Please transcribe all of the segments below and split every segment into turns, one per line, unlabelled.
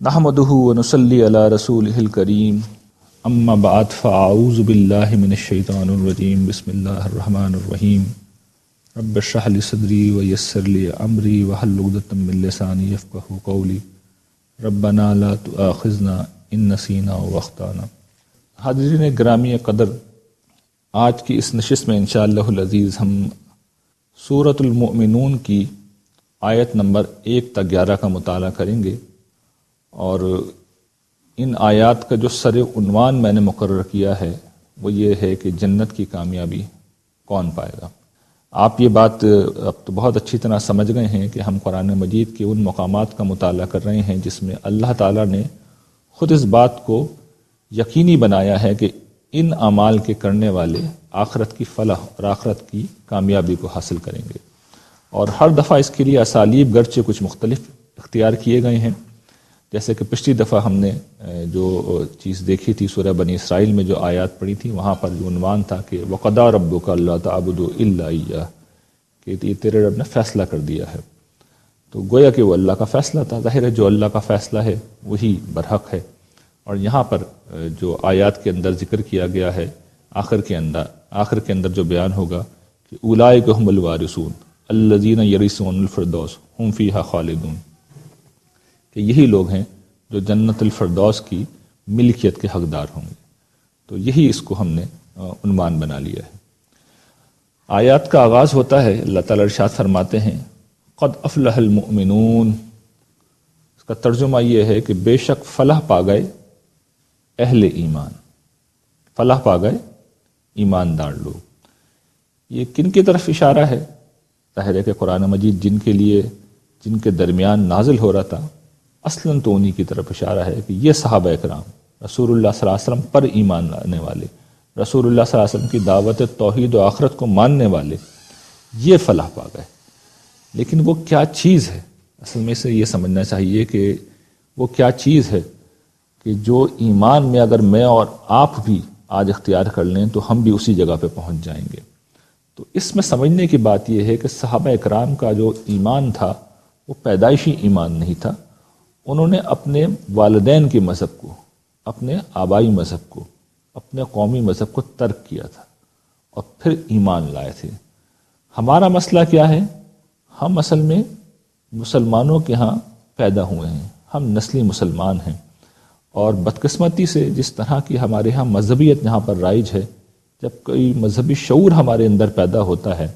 نحمدہ ونصلی علی رسولہ الکریم اما بعد فاعوذ باللہ من الشیطان الرجیم بسم اللہ الرحمن الرحیم رب اشرح لی صدری ویسر لی امری واحلل عقدۃ من لسانی یفقہوا قولی ربنا لا تؤاخذنا ان نسینا واخطانا۔ حاضرین گرامی قدر، آج کی اس نشست میں انشاءاللہ العزیز ہم سورۃ المؤمنون کی آیت نمبر 1 تا 11 کا مطالعہ کریں گے، اور ان آیات کا جو سر عنوان میں نے مقرر کیا ہے وہ یہ ہے کہ جنت کی کامیابی کون پائے گا۔ آپ یہ بات اب تو بہت اچھی طرح سمجھ گئے ہیں کہ ہم قرآن مجید کے ان مقامات کا مطالعہ کر رہے ہیں جس میں اللہ تعالیٰ نے خود اس بات کو یقینی بنایا ہے کہ ان اعمال کے کرنے والے آخرت کی فلاح اور آخرت کی کامیابی کو حاصل کریں گے، اور ہر دفعہ اس کے لیے اسالیب گرچہ کچھ مختلف اختیار کیے گئے ہیں۔ جیسے کہ پچھلی دفعہ ہم نے جو چیز دیکھی تھی سورہ بنی اسرائیل میں جو آیات پڑھی تھی، وہاں پر جو عنوان تھا کہ وَقَضَىٰ رَبُّكَ أَلَّا تَعْبُدُوا إِلَّا إِيَّاهُ، کہ یہ تیرے رب نے فیصلہ کر دیا ہے۔ تو گویا کہ وہ اللہ کا فیصلہ تھا، ظاہر ہے جو اللہ کا فیصلہ ہے وہی برحق ہے۔ اور یہاں پر جو آیات کے اندر ذکر کیا گیا ہے آخر کے اندر جو بیان ہوگا کہ اولئک هم الوارثون الذین یرثون الفردوس هم فیہا خالدون، کہ یہی لوگ ہیں جو جنت الفردوس کی ملکیت کے حقدار ہوں گے۔ تو یہی اس کو ہم نے عنوان بنا لیا ہے۔ آیات کا آغاز ہوتا ہے، اللہ تعالیٰ ارشاد فرماتے ہیں قد افلح المؤمنون۔ اس کا ترجمہ یہ ہے کہ بے شک فلاح پا گئے اہل ایمان، فلاح پا گئے ایماندار لوگ۔ یہ کن کی طرف اشارہ ہے؟ ظاہر ہے کہ قرآن مجید جن کے درمیان نازل ہو رہا تھا، اصلاً تو انہی کی طرف اشارہ ہے کہ یہ صحابہ اکرام رسول اللہ صلی اللہ علیہ وسلم پر ایمان لانے والے، رسول اللہ صلی اللہ علیہ وسلم کی دعوت توحید و آخرت کو ماننے والے، یہ فلاح پا گئے۔ لیکن وہ کیا چیز ہے؟ اصل میں سے یہ سمجھنا چاہیے کہ وہ کیا چیز ہے کہ جو ایمان میں اگر میں اور آپ بھی آج اختیار کر لیں تو ہم بھی اسی جگہ پہ پہنچ جائیں گے۔ تو اس میں سمجھنے کی بات یہ ہے کہ صحابہ اکرام کا جو ایمان تھا وہ پیدائشی ایمان نہیں تھا۔ انہوں نے اپنے والدین کے مذہب کو، اپنے آبائی مذہب کو، اپنے قومی مذہب کو ترک کیا تھا اور پھر ایمان لائے تھے۔ ہمارا مسئلہ کیا ہے؟ ہم اصل میں مسلمانوں کے ہاں پیدا ہوئے ہیں، ہم نسلی مسلمان ہیں، اور بدقسمتی سے جس طرح کی ہمارے ہاں مذہبیت یہاں پر رائج ہے، جب کوئی مذہبی شعور ہمارے اندر پیدا ہوتا ہے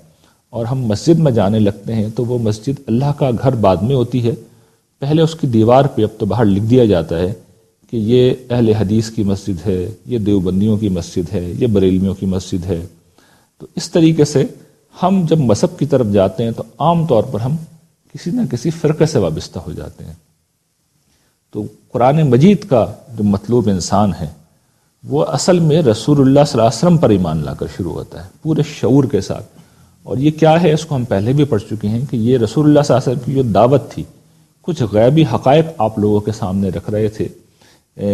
اور ہم مسجد میں جانے لگتے ہیں تو وہ مسجد اللہ کا گھر بعد میں ہوتی ہے۔ پہلے اس کی دیوار پہ اب تو باہر لکھ دیا جاتا ہے کہ یہ اہل حدیث کی مسجد ہے، یہ دیوبندیوں کی مسجد ہے، یہ بریلویوں کی مسجد ہے۔ تو اس طریقے سے ہم جب مذہب کی طرف جاتے ہیں تو عام طور پر ہم کسی نہ کسی فرقے سے وابستہ ہو جاتے ہیں۔ تو قرآن مجید کا جو مطلوب انسان ہے وہ اصل میں رسول اللہ صلی اللہ علیہ وسلم پر ایمان لا کر شروع ہوتا ہے پورے شعور کے ساتھ۔ اور یہ کیا ہے؟ اس کو ہم پہلے بھی پڑھ چکے ہیں کہ یہ رسول اللہ صلی اللہ علیہ وسلم کی جو دعوت تھی، کچھ غیبی حقائق آپ لوگوں کے سامنے رکھ رہے تھے،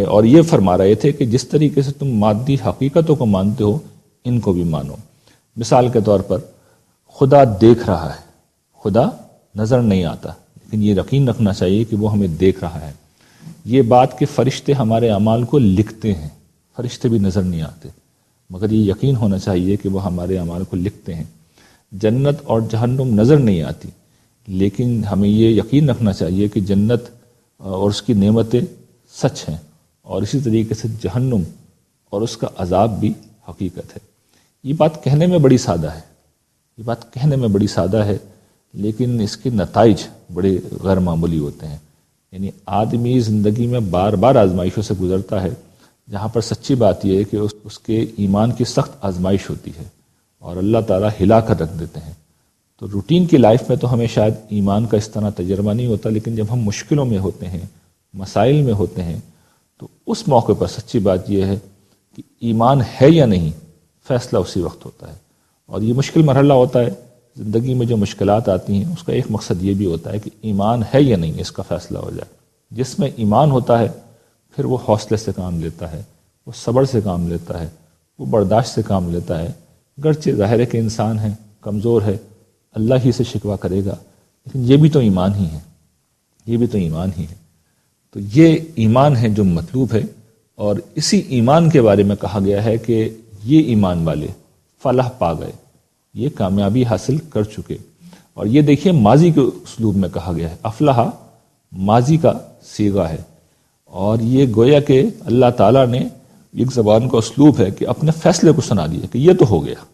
اور یہ فرما رہے تھے کہ جس طریقے سے تم مادی حقیقتوں کو مانتے ہو ان کو بھی مانو۔ مثال کے طور پر خدا دیکھ رہا ہے، خدا نظر نہیں آتا، لیکن یہ یقین رکھنا چاہیے کہ وہ ہمیں دیکھ رہا ہے۔ یہ بات کہ فرشتے ہمارے اعمال کو لکھتے ہیں، فرشتے بھی نظر نہیں آتے، مگر یہ یقین ہونا چاہیے کہ وہ ہمارے اعمال کو لکھتے ہیں۔ جنت اور جہنم نظر نہیں آتی، لیکن ہمیں یہ یقین رکھنا چاہیے کہ جنت اور اس کی نعمتیں سچ ہیں، اور اسی طریقے سے جہنم اور اس کا عذاب بھی حقیقت ہے۔ یہ بات کہنے میں بڑی سادہ ہے، لیکن اس کے نتائج بڑے غیر معمولی ہوتے ہیں۔ یعنی آدمی زندگی میں بار بار آزمائشوں سے گزرتا ہے، جہاں پر سچی بات یہ ہے کہ اس کے ایمان کی سخت آزمائش ہوتی ہے اور اللہ تعالیٰ ہلا کر رکھ دیتے ہیں۔ تو روٹین کی لائف میں تو ہمیں شاید ایمان کا اس طرح تجربہ نہیں ہوتا، لیکن جب ہم مشکلوں میں ہوتے ہیں، مسائل میں ہوتے ہیں، تو اس موقع پر سچی بات یہ ہے کہ ایمان ہے یا نہیں، فیصلہ اسی وقت ہوتا ہے۔ اور یہ مشکل مرحلہ ہوتا ہے زندگی میں، جو مشکلات آتی ہیں اس کا ایک مقصد یہ بھی ہوتا ہے کہ ایمان ہے یا نہیں اس کا فیصلہ ہو جائے۔ جس میں ایمان ہوتا ہے پھر وہ حوصلے سے کام لیتا ہے، وہ صبر سے کام لیتا ہے، وہ برداشت سے کام لیتا ہے۔ گرچہ ظاہر ہے کہ انسان ہے، کمزور ہے، اللہ ہی سے شکوہ کرے گا، لیکن یہ بھی تو ایمان ہی ہے، یہ بھی تو ایمان ہی ہے۔ تو یہ ایمان ہے جو مطلوب ہے، اور اسی ایمان کے بارے میں کہا گیا ہے کہ یہ ایمان والے فلاح پا گئے، یہ کامیابی حاصل کر چکے۔ اور یہ دیکھیے ماضی کے اسلوب میں کہا گیا ہے، افلاح ماضی کا صیغہ ہے، اور یہ گویا کہ اللہ تعالیٰ نے ایک زبان کا اسلوب ہے کہ اپنے فیصلے کو سنا دیا کہ یہ تو ہو گیا،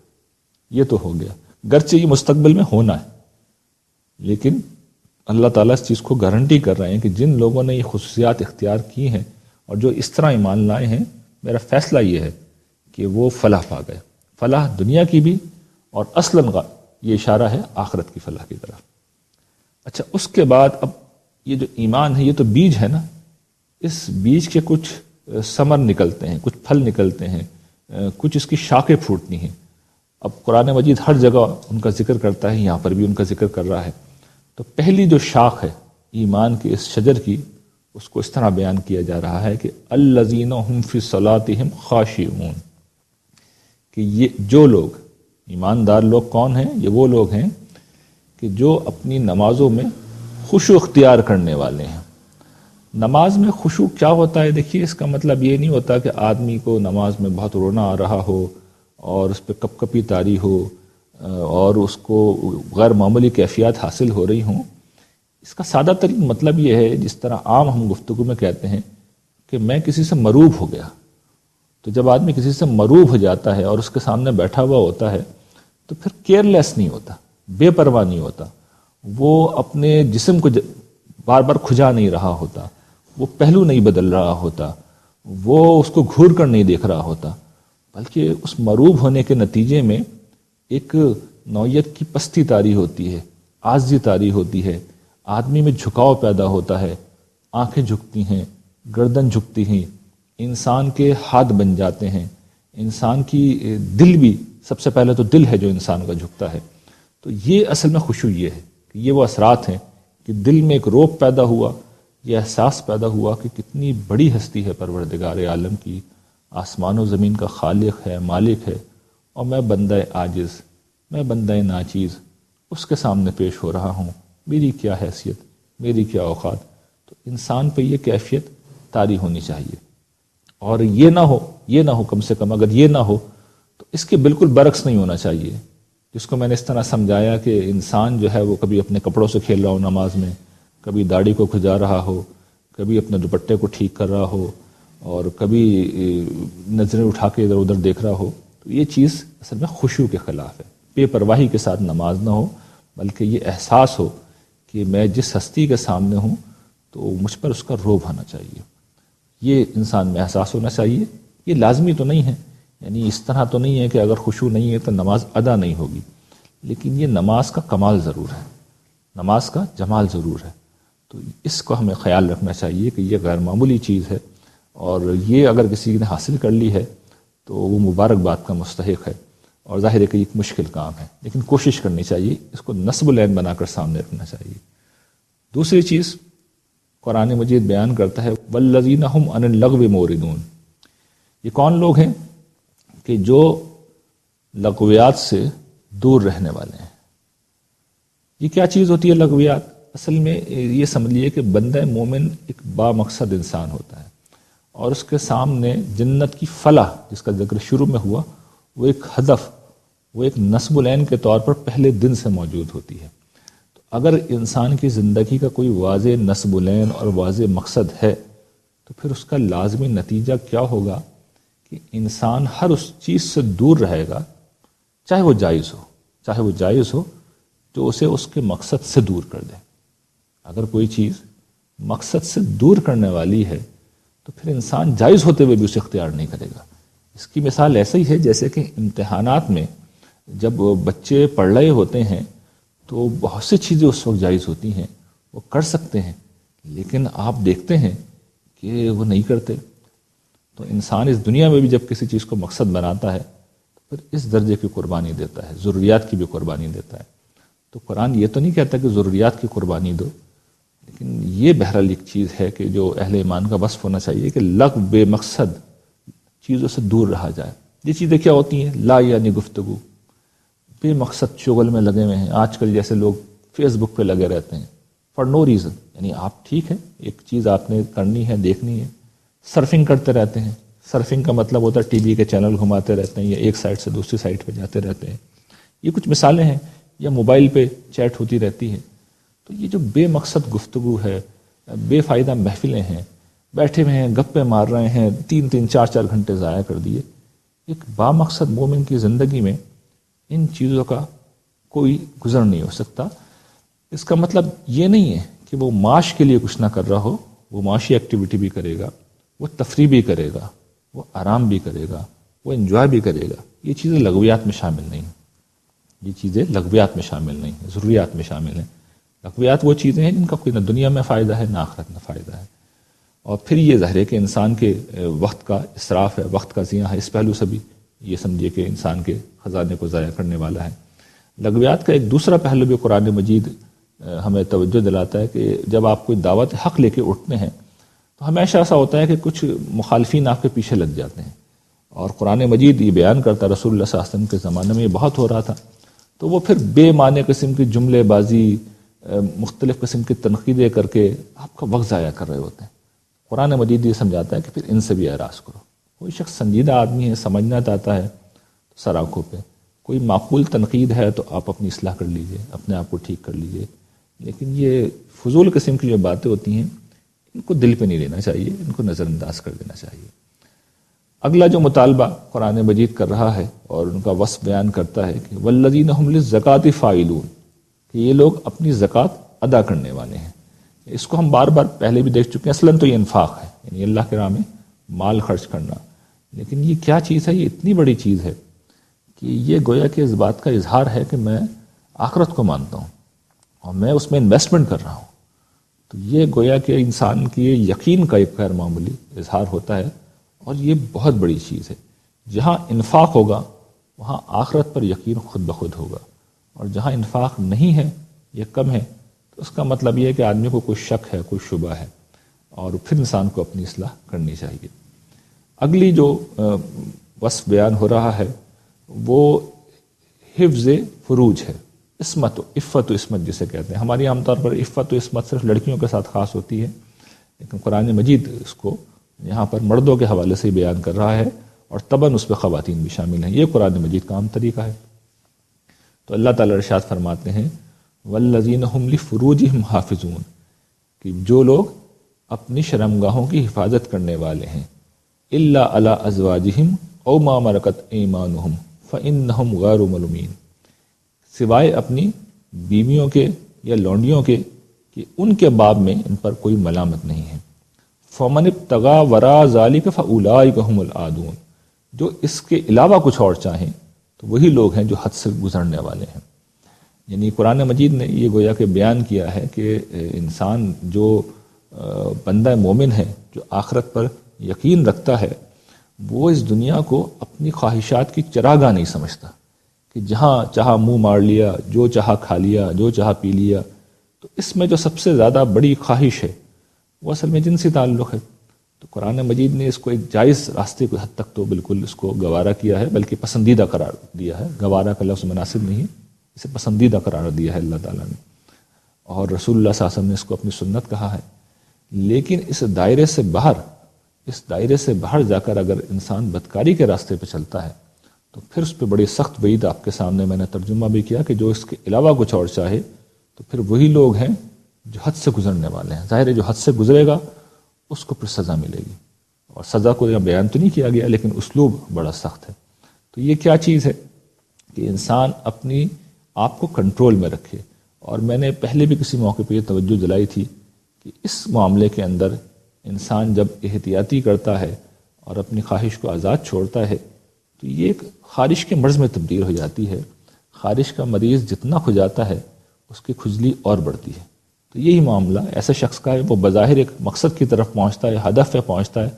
یہ تو ہو گیا، گرچہ یہ مستقبل میں ہونا ہے، لیکن اللہ تعالیٰ اس چیز کو گارنٹی کر رہے ہیں کہ جن لوگوں نے یہ خصوصیات اختیار کی ہیں اور جو اس طرح ایمان لائے ہیں، میرا فیصلہ یہ ہے کہ وہ فلاح پا گئے، فلاح دنیا کی بھی، اور اصلاً یہ اشارہ ہے آخرت کی فلاح کی طرف۔ اچھا، اس کے بعد اب یہ جو ایمان ہے یہ تو بیج ہے نا، اس بیج کے کچھ ثمر نکلتے ہیں، کچھ پھل نکلتے ہیں، کچھ اس کی شاخیں پھوٹتی ہیں۔ اب قرآن مجید ہر جگہ ان کا ذکر کرتا ہے، یہاں پر بھی ان کا ذکر کر رہا ہے۔ تو پہلی جو شاخ ہے ایمان کے اس شجر کی، اس کو اس طرح بیان کیا جا رہا ہے کہ الذین هم فی صلاتہم خاشعون، کہ یہ جو لوگ ایماندار لوگ کون ہیں؟ یہ وہ لوگ ہیں کہ جو اپنی نمازوں میں خشوع اختیار کرنے والے ہیں۔ نماز میں خشوع کیا ہوتا ہے؟ دیکھیے، اس کا مطلب یہ نہیں ہوتا کہ آدمی کو نماز میں بہت رونا آ رہا ہو اور اس پہ کپ کپی طاری ہو اور اس کو غیر معمولی کیفیات حاصل ہو رہی ہوں۔ اس کا سادہ ترین مطلب یہ ہے، جس طرح عام ہم گفتگو میں کہتے ہیں کہ میں کسی سے مروب ہو گیا۔ تو جب آدمی کسی سے مروب ہو جاتا ہے اور اس کے سامنے بیٹھا ہوا ہوتا ہے تو پھر کیئر لیس نہیں ہوتا، بے پرواہ نہیں ہوتا، وہ اپنے جسم کو بار بار کھجا نہیں رہا ہوتا، وہ پہلو نہیں بدل رہا ہوتا، وہ اس کو گھور کر نہیں دیکھ رہا ہوتا، بلکہ اس مروب ہونے کے نتیجے میں ایک نوعیت کی پستی طاری ہوتی ہے، عاجزی طاری ہوتی ہے، آدمی میں جھکاؤ پیدا ہوتا ہے، آنکھیں جھکتی ہیں، گردن جھکتی ہیں، انسان کے ہاتھ بن جاتے ہیں، انسان کی دل بھی، سب سے پہلے تو دل ہے جو انسان کا جھکتا ہے۔ تو یہ اصل میں خشوع یہ ہے کہ یہ وہ اثرات ہیں کہ دل میں ایک روب پیدا ہوا، یہ احساس پیدا ہوا کہ کتنی بڑی ہستی ہے پروردگار عالم کی، آسمان و زمین کا خالق ہے، مالک ہے، اور میں بندہ عاجز، میں بندہ ناچیز اس کے سامنے پیش ہو رہا ہوں، میری کیا حیثیت، میری کیا اوقات۔ تو انسان پہ یہ کیفیت طاری ہونی چاہیے، اور یہ نہ ہو کم سے کم، اگر یہ نہ ہو تو اس کے بالکل برعکس نہیں ہونا چاہیے، جس کو میں نے اس طرح سمجھایا کہ انسان جو ہے وہ کبھی اپنے کپڑوں سے کھیل رہا ہو نماز میں، کبھی داڑھی کو کھجا رہا ہو، کبھی اپنے دوپٹے کو ٹھیک کر رہا ہو، اور کبھی نظریں اٹھا کے ادھر ادھر دیکھ رہا ہو، تو یہ چیز اصل میں خشوع کے خلاف ہے۔ بے پرواہی کے ساتھ نماز نہ ہو، بلکہ یہ احساس ہو کہ میں جس ہستی کے سامنے ہوں تو مجھ پر اس کا روب ہونا چاہیے، یہ انسان میں احساس ہونا چاہیے۔ یہ لازمی تو نہیں ہے، یعنی اس طرح تو نہیں ہے کہ اگر خشوع نہیں ہے تو نماز ادا نہیں ہوگی، لیکن یہ نماز کا کمال ضرور ہے، نماز کا جمال ضرور ہے۔ تو اس کو ہمیں خیال رکھنا چاہیے کہ یہ غیر معمولی چیز ہے، اور یہ اگر کسی نے حاصل کر لی ہے تو وہ مبارکباد کا مستحق ہے، اور ظاہر ہے کہ ایک مشکل کام ہے، لیکن کوشش کرنی چاہیے، اس کو نصب العین بنا کر سامنے رکھنا چاہیے۔ دوسری چیز قرآن مجید بیان کرتا ہے والذین هم عن اللغو معرضون، یہ کون لوگ ہیں کہ جو لغویات سے دور رہنے والے ہیں۔ یہ کیا چیز ہوتی ہے لغویات؟ اصل میں یہ سمجھ لیے کہ بندہ مومن ایک با مقصد انسان ہوتا ہے، اور اس کے سامنے جنت کی فلاح جس کا ذکر شروع میں ہوا، وہ ایک ہدف، وہ ایک نصب العین کے طور پر پہلے دن سے موجود ہوتی ہے۔ تو اگر انسان کی زندگی کا کوئی واضح نصب العین اور واضح مقصد ہے تو پھر اس کا لازمی نتیجہ کیا ہوگا کہ انسان ہر اس چیز سے دور رہے گا، چاہے وہ جائز ہو جو اسے اس کے مقصد سے دور کر دے۔ اگر کوئی چیز مقصد سے دور کرنے والی ہے تو پھر انسان جائز ہوتے ہوئے بھی اسے اختیار نہیں کرے گا۔ اس کی مثال ایسے ہی ہے جیسے کہ امتحانات میں جب بچے پڑھ رہے ہوتے ہیں تو بہت سی چیزیں اس وقت جائز ہوتی ہیں، وہ کر سکتے ہیں، لیکن آپ دیکھتے ہیں کہ وہ نہیں کرتے۔ تو انسان اس دنیا میں بھی جب کسی چیز کو مقصد بناتا ہے تو پھر اس درجے کی قربانی دیتا ہے، ضروریات کی بھی قربانی دیتا ہے۔ تو قرآن یہ تو نہیں کہتا کہ ضروریات کی قربانی دو، لیکن یہ بہرحال ایک چیز ہے کہ جو اہل ایمان کا وصف ہونا چاہیے کہ لغو بے مقصد چیزوں سے دور رہا جائے۔ یہ چیزیں کیا ہوتی ہیں؟ لا یعنی گفتگو، بے مقصد شغل میں لگے ہوئے ہیں۔ آج کل جیسے لوگ فیس بک پہ لگے رہتے ہیں، فار نو ریزن. یعنی آپ ٹھیک ہے ایک چیز آپ نے کرنی ہے دیکھنی ہے، سرفنگ کرتے رہتے ہیں. سرفنگ کا مطلب ہوتا ہے ٹی وی کے چینل گھماتے رہتے ہیں یا ایک سائٹ سے دوسری سائٹ پہ جاتے رہتے ہیں. یہ کچھ مثالیں ہیں. یا موبائل پہ چیٹ ہوتی رہتی ہے. تو یہ جو بے مقصد گفتگو ہے، بے فائدہ محفلیں ہیں، بیٹھے ہوئے ہیں گپے مار رہے ہیں، 3 4 گھنٹے ضائع کر دیے. ایک با مقصد مومن کی زندگی میں ان چیزوں کا کوئی گزر نہیں ہو سکتا. اس کا مطلب یہ نہیں ہے کہ وہ معاش کے لیے کچھ نہ کر رہا ہو. وہ معاشی ایکٹیویٹی بھی کرے گا، وہ تفریح بھی کرے گا، وہ آرام بھی کرے گا، وہ انجوائے بھی کرے گا. یہ چیزیں لغویات میں شامل نہیں ہیں. یہ چیزیں لغویات میں شامل نہیں ہیں، ضروریات میں شامل ہیں. لغویات وہ چیزیں ہیں جن کا کوئی نہ دنیا میں فائدہ ہے نہ آخرت میں فائدہ ہے. اور پھر یہ ظاہر ہے کہ انسان کے وقت کا اسراف ہے، وقت کا ضیاع ہے. اس پہلو سے بھی یہ سمجھیے کہ انسان کے خزانے کو ضائع کرنے والا ہے. لغویات کا ایک دوسرا پہلو بھی قرآن مجید ہمیں توجہ دلاتا ہے کہ جب آپ کوئی دعوت حق لے کے اٹھتے ہیں تو ہمیشہ ایسا ہوتا ہے کہ کچھ مخالفین آپ کے پیچھے لگ جاتے ہیں. اور قرآن مجید یہ بیان کرتا ہے، رسول اللہ صلی اللہ علیہ وسلم کے زمانے میں یہ بہت ہو رہا تھا. تو وہ پھر بے معنی قسم کی جملے بازی، مختلف قسم کی تنقیدیں کر کے آپ کا وقت ضائع کر رہے ہوتے ہیں. قرآن مجید یہ سمجھاتا ہے کہ پھر ان سے بھی اعراض کرو. کوئی شخص سنجیدہ آدمی ہے، سمجھنا چاہتا ہے تو سر آنکھوں پہ. کوئی معقول تنقید ہے تو آپ اپنی اصلاح کر لیجئے، اپنے آپ کو ٹھیک کر لیجئے. لیکن یہ فضول قسم کی جو باتیں ہوتی ہیں ان کو دل پہ نہیں لینا چاہیے، ان کو نظر انداز کر دینا چاہیے. اگلا جو مطالبہ قرآن مجید کر رہا ہے اور ان کا وصف بیان کرتا ہے کہ والذین هم للزکاۃ فاعلون، کہ یہ لوگ اپنی زکوٰۃ ادا کرنے والے ہیں. اس کو ہم بار بار پہلے بھی دیکھ چکے ہیں. اصلاً تو یہ انفاق ہے، یعنی اللہ کے راہ میں مال خرچ کرنا. لیکن یہ کیا چیز ہے؟ یہ اتنی بڑی چیز ہے کہ یہ گویا کہ اس بات کا اظہار ہے کہ میں آخرت کو مانتا ہوں اور میں اس میں انویسٹمنٹ کر رہا ہوں. تو یہ گویا کہ انسان کی یقین کا ایک غیر معمولی اظہار ہوتا ہے اور یہ بہت بڑی چیز ہے. جہاں انفاق ہوگا وہاں آخرت پر یقین خود بخود ہوگا، اور جہاں انفاق نہیں ہے یا کم ہے تو اس کا مطلب یہ ہے کہ آدمی کو کوئی شک ہے، کوئی شبہ ہے، اور پھر انسان کو اپنی اصلاح کرنی چاہیے. اگلی جو وصف بیان ہو رہا ہے وہ حفظ فروج ہے. عصمت و عفت و عصمت جسے کہتے ہیں. ہماری عام طور پر عفت و عصمت صرف لڑکیوں کے ساتھ خاص ہوتی ہے، لیکن قرآن مجید اس کو یہاں پر مردوں کے حوالے سے بیان کر رہا ہے اور طبعاً اس پہ خواتین بھی شامل ہیں. یہ قرآن مجید کا عام طریقہ ہے. تو اللہ تعالی ارشاد فرماتے ہیں والذین هم لفروجہم حافظون، کہ جو لوگ اپنی شرمگاہوں کی حفاظت کرنے والے ہیں، الا علی ازواجہم او ما ملکت ایمانہم فانہم غیر ملومین، سوائے اپنی بیویوں کے یا لونڈیوں کے کہ ان کے باب میں ان پر کوئی ملامت نہیں ہے. فمن ابتغى وراء ذلك فاولئک هم العادون، جو اس کے علاوہ کچھ اور چاہیں تو وہی لوگ ہیں جو حد سے گزرنے والے ہیں. یعنی قرآن مجید نے یہ گویا کہ بیان کیا ہے کہ انسان جو بندہ مومن ہے، جو آخرت پر یقین رکھتا ہے، وہ اس دنیا کو اپنی خواہشات کی چراگاہ نہیں سمجھتا کہ جہاں چاہا منہ مار لیا، جو چاہا کھا لیا، جو چاہا پی لیا. تو اس میں جو سب سے زیادہ بڑی خواہش ہے وہ اصل میں جنسی تعلق ہے. تو قرآن مجید نے اس کو ایک جائز راستے کو حد تک تو بالکل اس کو گوارا کیا ہے، بلکہ پسندیدہ قرار دیا ہے. گوارا کا لفظ مناسب نہیں ہے، اسے پسندیدہ قرار دیا ہے اللہ تعالیٰ نے، اور رسول اللہ صلی اللہ علیہ وسلم نے اس کو اپنی سنت کہا ہے. لیکن اس دائرے سے باہر جا کر اگر انسان بدکاری کے راستے پہ چلتا ہے تو پھر اس پہ بڑی سخت وعید آپ کے سامنے میں نے ترجمہ بھی کیا کہ جو اس کے علاوہ کچھ اور چاہے تو پھر وہی لوگ ہیں جو حد سے گزرنے والے ہیں. ظاہر ہے جو حد سے گزرے گا اس کو پھر سزا ملے گی، اور سزا کو یہاں بیان تو نہیں کیا گیا لیکن اسلوب بڑا سخت ہے. تو یہ کیا چیز ہے کہ انسان اپنی آپ کو کنٹرول میں رکھے. اور میں نے پہلے بھی کسی موقع پہ یہ توجہ دلائی تھی کہ اس معاملے کے اندر انسان جب احتیاطی کرتا ہے اور اپنی خواہش کو آزاد چھوڑتا ہے تو یہ ایک خارش کے مرض میں تبدیل ہو جاتی ہے. خارش کا مریض جتنا کھجاتا ہے اس کی کھجلی اور بڑھتی ہے. تو یہی معاملہ ایسے شخص کا ہے، وہ بظاہر ایک مقصد کی طرف پہنچتا ہے، ہدف پہ پہنچتا ہے،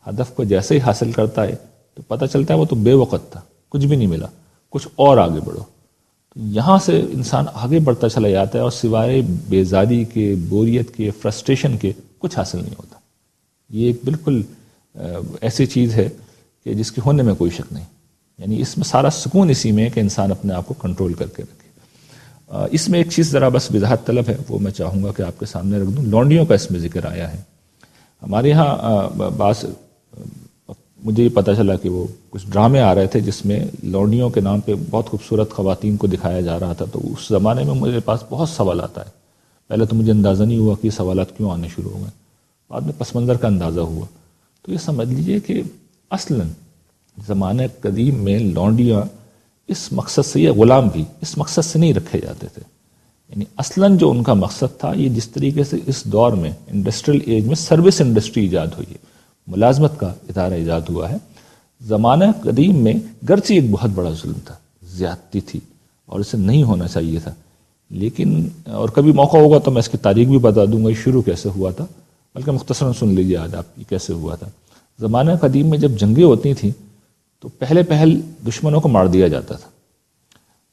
ہدف کو جیسے ہی حاصل کرتا ہے تو پتہ چلتا ہے وہ تو بے وقت تھا، کچھ بھی نہیں ملا، کچھ اور آگے بڑھو. تو یہاں سے انسان آگے بڑھتا چلا جاتا ہے اور سوائے بیزاری کے، بوریت کے، فرسٹریشن کے کچھ حاصل نہیں ہوتا. یہ ایک بالکل ایسی چیز ہے کہ جس کے ہونے میں کوئی شک نہیں. یعنی اس میں سارا سکون اسی میں ہے کہ انسان اپنے آپ کو کنٹرول کر کے رکھے. اس میں ایک چیز ذرا بس وضاحت طلب ہے، وہ میں چاہوں گا کہ آپ کے سامنے رکھ دوں۔ لونڈیوں کا اس میں ذکر آیا ہے۔ ہمارے ہاں بعض مجھے یہ پتہ چلا کہ وہ کچھ ڈرامے آ رہے تھے جس میں لونڈیوں کے نام پہ بہت خوبصورت خواتین کو دکھایا جا رہا تھا، تو اس زمانے میں میرے پاس بہت سوالات آئے۔ پہلے تو مجھے اندازہ نہیں ہوا کہ یہ سوالات کیوں آنے شروع ہو گئے، بعد میں پس منظر کا اندازہ ہوا۔ تو یہ سمجھ لیجئے کہ اصلاً زمانہ قدیم میں لونڈیاں اس مقصد سے، یا غلام بھی اس مقصد سے نہیں رکھے جاتے تھے، یعنی اصلاً جو ان کا مقصد تھا، یہ جس طریقے سے اس دور میں انڈسٹریل ایج میں سروس انڈسٹری ایجاد ہوئی ہے، ملازمت کا ادارہ ایجاد ہوا ہے، زمانہ قدیم میں گرچہ ایک بہت بڑا ظلم تھا، زیادتی تھی اور اسے نہیں ہونا چاہیے تھا، لیکن اور کبھی موقع ہوگا تو میں اس کی تاریخ بھی بتا دوں گا یہ شروع کیسے ہوا تھا، بلکہ مختصراً سن لیجیے آج آپ یہ کیسے ہوا تھا۔ زمانہ قدیم میں جب جنگیں ہوتی تھیں تو پہل دشمنوں کو مار دیا جاتا تھا،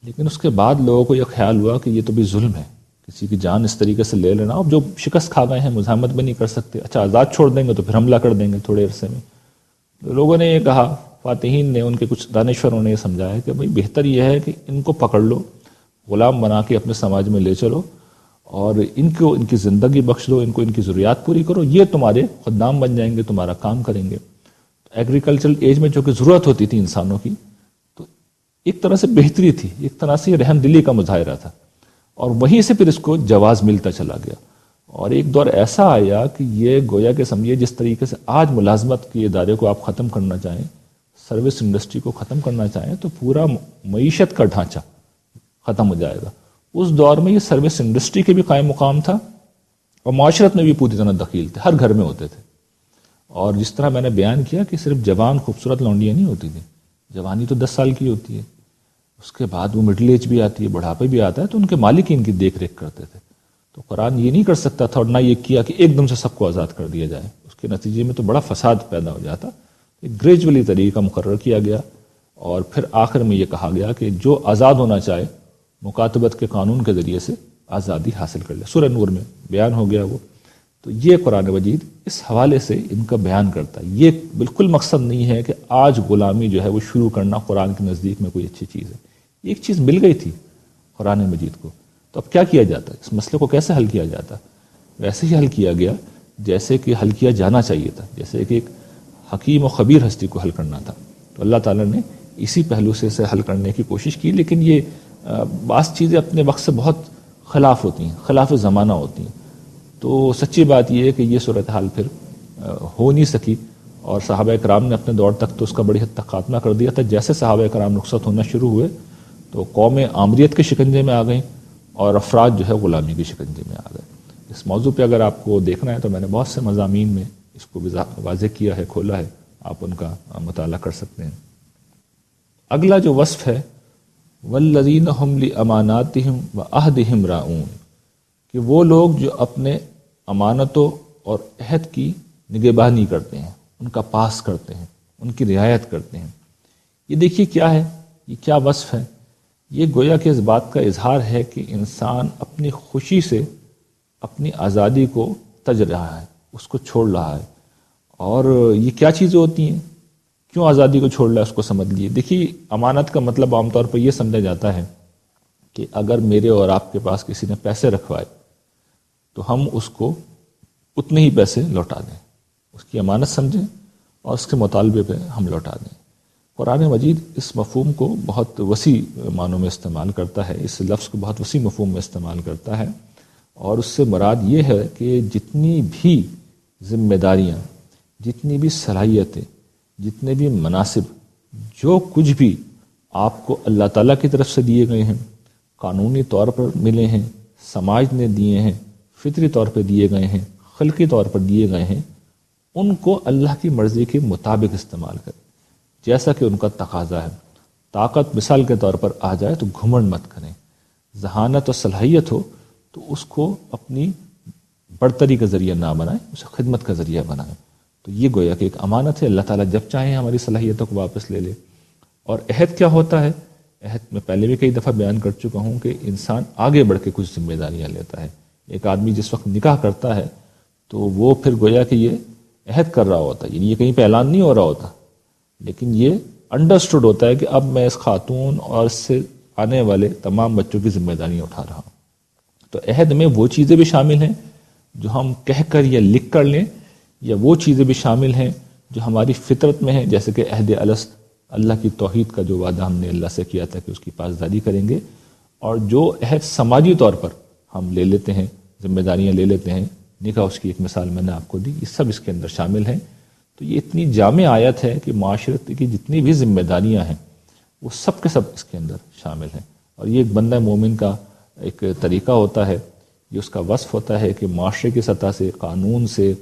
لیکن اس کے بعد لوگوں کو یہ خیال ہوا کہ یہ تو بھی ظلم ہے، کسی کی جان اس طریقے سے لے لینا، اب جو شکست کھا گئے ہیں مزاحمت بھی نہیں کر سکتے، اچھا آزاد چھوڑ دیں گے تو پھر حملہ کر دیں گے تھوڑے عرصے میں۔ لوگوں نے یہ کہا، فاتحین نے، ان کے کچھ دانشوروں نے یہ سمجھایا کہ بھئی بہتر یہ ہے کہ ان کو پکڑ لو، غلام بنا کے اپنے سماج میں لے چلو اور ان کو ان کی زندگی بخش دو، ان کو ان کی ضروریات پوری کرو، یہ تمہارے خدام بن جائیں گے، تمہارا کام کریں گے۔ ایگریکلچرل ایج میں جو کہ ضرورت ہوتی تھی انسانوں کی، تو ایک طرح سے بہتری تھی، ایک طرح سے رحم دلی کا مظاہرہ تھا، اور وہیں سے پھر اس کو جواز ملتا چلا گیا، اور ایک دور ایسا آیا کہ یہ گویا کہ سمجھیے جس طریقے سے آج ملازمت کے ادارے کو آپ ختم کرنا چاہیں، سروس انڈسٹری کو ختم کرنا چاہیں، تو پورا معیشت کا ڈھانچہ ختم ہو جائے گا۔ اس دور میں یہ سروس انڈسٹری کے بھی قائم مقام تھا اور معاشرت میں بھی پوری طرح دخیل تھے، ہر گھر میں ہوتے تھے۔ اور جس طرح میں نے بیان کیا کہ صرف جوان خوبصورت لونڈیاں نہیں ہوتی تھیں، جوانی تو 10 سال کی ہوتی ہے، اس کے بعد وہ مڈل ایج بھی آتی ہے، بڑھاپے بھی آتا ہے، تو ان کے مالک ان کی دیکھ ریکھ کرتے تھے۔ تو قرآن یہ نہیں کر سکتا تھا اور نہ یہ کیا کہ ایک دم سے سب کو آزاد کر دیا جائے، اس کے نتیجے میں تو بڑا فساد پیدا ہو جاتا۔ ایک گریجولی طریقہ مقرر کیا گیا اور پھر آخر میں یہ کہا گیا کہ جو آزاد ہونا چاہے مکاتبت کے قانون کے ذریعے سے آزادی حاصل کر لے۔ سورہ نور میں بیان ہو گیا وہ۔ تو یہ قرآن مجید اس حوالے سے ان کا بیان کرتا ہے۔ یہ بالکل مقصد نہیں ہے کہ آج غلامی جو ہے وہ شروع کرنا قرآن کے نزدیک میں کوئی اچھی چیز ہے، ایک چیز مل گئی تھی قرآن مجید کو، تو اب کیا کیا جاتا ہے، اس مسئلے کو کیسے حل کیا جاتا ہے؟ ویسے ہی حل کیا گیا جیسے کہ حل کیا جانا چاہیے تھا، جیسے کہ ایک حکیم و خبیر ہستی کو حل کرنا تھا۔ تو اللہ تعالیٰ نے اسی پہلو سے اسے حل کرنے کی کوشش کی، لیکن یہ بعض چیزیں اپنے وقت سے بہت خلاف ہوتی ہیں، خلاف زمانہ ہوتی ہیں۔ تو سچی بات یہ ہے کہ یہ صورتحال پھر ہو نہیں سکی، اور صحابہ کرام نے اپنے دور تک تو اس کا بڑی حد تک خاتمہ کر دیا تھا۔ جیسے صحابہ کرام رخصت ہونا شروع ہوئے تو قومیں عامریت کے شکنجے میں آ گئیں اور افراد جو ہے غلامی کے شکنجے میں آ گئے۔ اس موضوع پہ اگر آپ کو دیکھنا ہے تو میں نے بہت سے مضامین میں اس کو واضح کیا ہے، کھولا ہے، آپ ان کا مطالعہ کر سکتے ہیں۔ اگلا جو وصف ہے والذین هم لاماناتہم وعہدہم راعون، کہ وہ لوگ جو اپنے امانتوں اور عہد کی نگہبانی کرتے ہیں، ان کا پاس کرتے ہیں، ان کی رعایت کرتے ہیں۔ یہ دیکھیے کیا ہے، یہ کیا وصف ہے؟ یہ گویا کہ اس بات کا اظہار ہے کہ انسان اپنی خوشی سے اپنی آزادی کو تج رہا ہے، اس کو چھوڑ رہا ہے۔ اور یہ کیا چیزیں ہوتی ہیں، کیوں آزادی کو چھوڑ رہا ہے، اس کو سمجھ لیجیے۔ دیکھیے امانت کا مطلب عام طور پر یہ سمجھا جاتا ہے کہ اگر میرے اور آپ کے پاس کسی نے پیسے رکھوائے تو ہم اس کو اتنے ہی پیسے لوٹا دیں، اس کی امانت سمجھیں اور اس کے مطالبے پہ ہم لوٹا دیں۔ قرآن مجید اس مفہوم کو بہت وسیع معنوں میں استعمال کرتا ہے، اس لفظ کو بہت وسیع مفہوم میں استعمال کرتا ہے، اور اس سے مراد یہ ہے کہ جتنی بھی ذمہ داریاں، جتنی بھی صلاحیتیں، جتنے بھی مناصب، جو کچھ بھی آپ کو اللہ تعالیٰ کی طرف سے دیے گئے ہیں، قانونی طور پر ملے ہیں، سماج نے دیے ہیں، فطری طور پر دیے گئے ہیں، خلقی طور پر دیے گئے ہیں، ان کو اللہ کی مرضی کے مطابق استعمال کریں جیسا کہ ان کا تقاضا ہے۔ طاقت مثال کے طور پر آ جائے تو گھمنڈ مت کریں، ذہانت اور صلاحیت ہو تو اس کو اپنی برتری کا ذریعہ نہ بنائیں، اسے خدمت کا ذریعہ بنائیں۔ تو یہ گویا کہ ایک امانت ہے، اللہ تعالیٰ جب چاہیں ہماری صلاحیتوں کو واپس لے لے۔ اور عہد کیا ہوتا ہے؟ عہد میں پہلے بھی کئی دفعہ بیان کر چکا ہوں کہ انسان آگے بڑھ کے کچھ ذمہ داریاں لیتا ہے۔ ایک آدمی جس وقت نکاح کرتا ہے تو وہ پھر گویا کہ یہ عہد کر رہا ہوتا ہے، یعنی یہ کہیں پہ اعلان نہیں ہو رہا ہوتا، لیکن یہ انڈرسٹوڈ ہوتا ہے کہ اب میں اس خاتون اور اس سے آنے والے تمام بچوں کی ذمہ داریاں اٹھا رہا ہوں۔ تو عہد میں وہ چیزیں بھی شامل ہیں جو ہم کہہ کر یا لکھ کر لیں، یا وہ چیزیں بھی شامل ہیں جو ہماری فطرت میں ہیں، جیسے کہ عہد الست، اللہ کی توحید کا جو وعدہ ہم نے اللہ سے کیا تھا کہ اس کی پاسداری کریں گے، اور جو عہد سماجی طور پر ہم لے لیتے ہیں، ذمہ داریاں لے لیتے ہیں، نکاح اس کی ایک مثال میں نے آپ کو دی، یہ سب اس کے اندر شامل ہیں۔ تو یہ اتنی جامع آیت ہے کہ معاشرت کی جتنی بھی ذمہ داریاں ہیں وہ سب کے سب اس کے اندر شامل ہیں، اور یہ ایک بندہ مومن کا ایک طریقہ ہوتا ہے، یہ اس کا وصف ہوتا ہے کہ معاشرے کی سطح سے، قانون سے،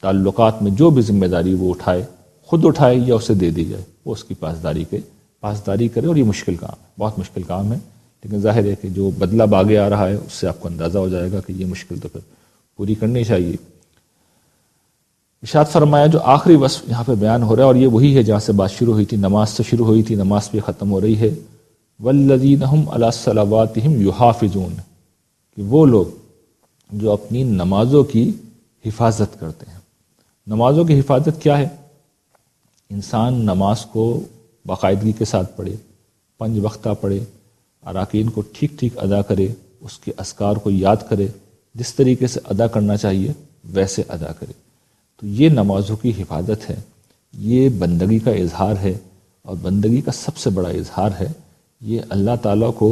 تعلقات میں جو بھی ذمہ داری وہ اٹھائے، خود اٹھائے یا اسے دے دی جائے، وہ اس کی پاسداری کرے۔ اور یہ مشکل کام ہے، بہت مشکل کام ہے، لیکن ظاہر ہے کہ جو بدلہ آگے آ رہا ہے اس سے آپ کو اندازہ ہو جائے گا کہ یہ مشکل تو پھر پوری کرنی چاہیے۔ ارشاد فرمایا جو آخری وصف یہاں پہ بیان ہو رہا ہے، اور یہ وہی ہے جہاں سے بات شروع ہوئی تھی، نماز سے شروع ہوئی تھی، نماز پہ ختم ہو رہی ہے، والذین هم علی صلواتہم یحافظون، کہ وہ لوگ جو اپنی نمازوں کی حفاظت کرتے ہیں۔ نمازوں کی حفاظت کیا ہے؟ انسان نماز کو باقاعدگی کے ساتھ پڑھے، 5 وقتہ پڑھے، اراکین کو ٹھیک ٹھیک ادا کرے، اس کے اذکار کو یاد کرے، جس طریقے سے ادا کرنا چاہیے ویسے ادا کرے۔ تو یہ نمازوں کی حفاظت ہے، یہ بندگی کا اظہار ہے، اور بندگی کا سب سے بڑا اظہار ہے یہ اللہ تعالیٰ کو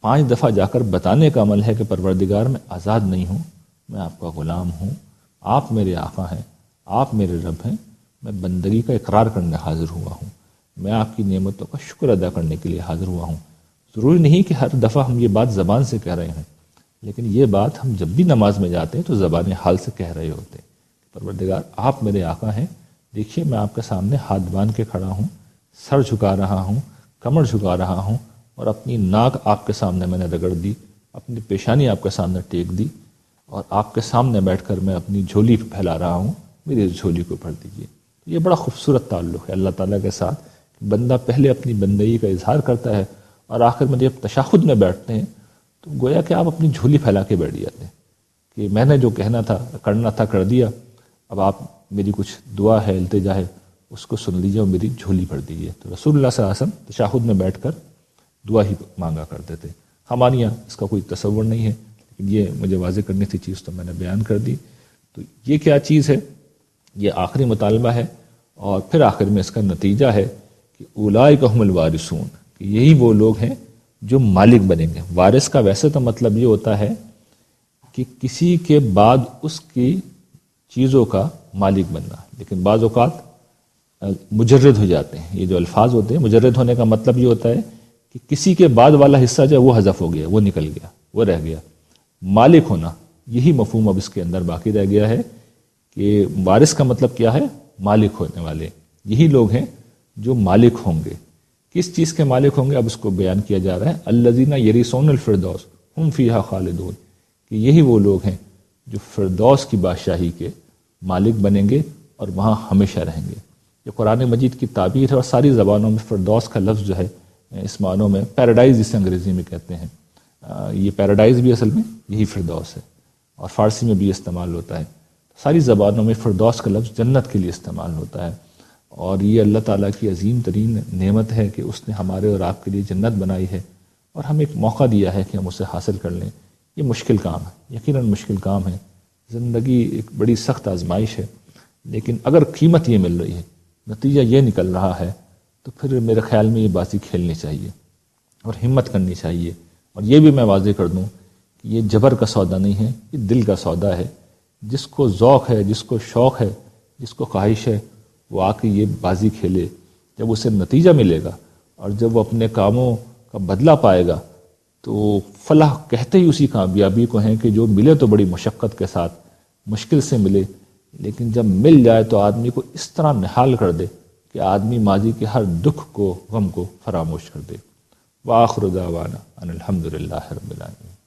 5 دفعہ جا کر بتانے کا عمل ہے کہ پروردگار میں آزاد نہیں ہوں، میں آپ کا غلام ہوں، آپ میرے آقا ہیں، آپ میرے رب ہیں، میں بندگی کا اقرار کرنے حاضر ہوا ہوں، میں آپ کی نعمتوں کا شکر ادا کرنے کے لیے حاضر ہوا ہوں۔ ضروری نہیں کہ ہر دفعہ ہم یہ بات زبان سے کہہ رہے ہیں، لیکن یہ بات ہم جب بھی نماز میں جاتے ہیں تو زبان حال سے کہہ رہے ہوتے ہیں، پروردگار آپ میرے آقا ہیں، دیکھیے میں آپ کے سامنے ہاتھ باندھ کے کھڑا ہوں، سر جھکا رہا ہوں، کمر جھکا رہا ہوں، اور اپنی ناک آپ کے سامنے میں نے رگڑ دی، اپنی پیشانی آپ کے سامنے ٹیک دی، اور آپ کے سامنے بیٹھ کر میں اپنی جھولی پھیلا رہا ہوں، میری اس جھولی کو بھر دیجیے۔ یہ بڑا خوبصورت تعلق ہے اللہ تعالیٰ کے ساتھ، بندہ پہلے اپنی بندگی کا اظہار کرتا ہے، اور آخر میں جب تشہد میں بیٹھتے ہیں تو گویا کہ آپ اپنی جھولی پھیلا کے بیٹھ جاتے ہیں کہ میں نے جو کہنا تھا، کرنا تھا، کر دیا، اب آپ میری کچھ دعا ہے، التجا ہے، اس کو سن لیجیے اور میری جھولی بھر دیجیے۔ تو رسول اللہ صلی اللہ علیہ وسلم تشہد میں بیٹھ کر دعا ہی مانگا کرتے تھے۔ ہمارے یہاں اس کا کوئی تصور نہیں ہے، لیکن یہ مجھے واضح کرنی تھی چیز تو میں نے بیان کر دی۔ تو یہ کیا چیز ہے؟ یہ آخری مطالبہ ہے، اور پھر آخر میں اس کا نتیجہ ہے کہ اولئک هم الوارثون، کہ یہی وہ لوگ ہیں جو مالک بنیں گے۔ وارث کا ویسے تو مطلب یہ ہوتا ہے کہ کسی کے بعد اس کی چیزوں کا مالک بننا، لیکن بعض اوقات مجرد ہو جاتے ہیں۔ یہ جو الفاظ ہوتے ہیں، مجرد ہونے کا مطلب یہ ہوتا ہے کہ کسی کے بعد والا حصہ جو ہے وہ حذف ہو گیا، وہ نکل گیا، وہ رہ گیا۔ مالک ہونا، یہی مفہوم اب اس کے اندر باقی رہ گیا ہے کہ وارث کا مطلب کیا ہے؟ مالک ہونے والے، یہی لوگ ہیں جو مالک ہوں گے۔ کس چیز کے مالک ہوں گے؟ اب اس کو بیان کیا جا رہا ہے، الذین یرثون الفردوس ہم فیہا خالدون، کہ یہی وہ لوگ ہیں جو فردوس کی بادشاہی کے مالک بنیں گے اور وہاں ہمیشہ رہیں گے۔ یہ قرآن مجید کی تعبیر ہے، اور ساری زبانوں میں فردوس کا لفظ جو ہے اس معنوں میں پیراڈائز جسے انگریزی میں کہتے ہیں، یہ پیراڈائز بھی اصل میں یہی فردوس ہے، اور فارسی میں بھی استعمال ہوتا ہے۔ ساری زبانوں میں فردوس کا لفظ جنت کے لیے استعمال ہوتا ہے، اور یہ اللہ تعالیٰ کی عظیم ترین نعمت ہے کہ اس نے ہمارے اور آپ کے لیے جنت بنائی ہے، اور ہمیں ایک موقع دیا ہے کہ ہم اسے حاصل کر لیں۔ یہ مشکل کام ہے، یقیناً مشکل کام ہے، زندگی ایک بڑی سخت آزمائش ہے، لیکن اگر قیمت یہ مل رہی ہے، نتیجہ یہ نکل رہا ہے، تو پھر میرے خیال میں یہ بازی کھیلنی چاہیے اور ہمت کرنی چاہیے۔ اور یہ بھی میں واضح کر دوں کہ یہ جبر کا سودا نہیں ہے، یہ دل کا سودا ہے۔ جس کو ذوق ہے، جس کو شوق ہے، جس کو خواہش ہے، وہ آ کے یہ بازی کھیلے۔ جب اسے نتیجہ ملے گا اور جب وہ اپنے کاموں کا بدلہ پائے گا، تو فلاح کہتے ہی اسی کامیابی کو ہیں کہ جو ملے تو بڑی مشقت کے ساتھ، مشکل سے ملے، لیکن جب مل جائے تو آدمی کو اس طرح نہال کر دے کہ آدمی ماضی کے ہر دکھ کو، غم کو فراموش کر دے۔ وآخر دعوانا ان الحمد للہ رب العالمین۔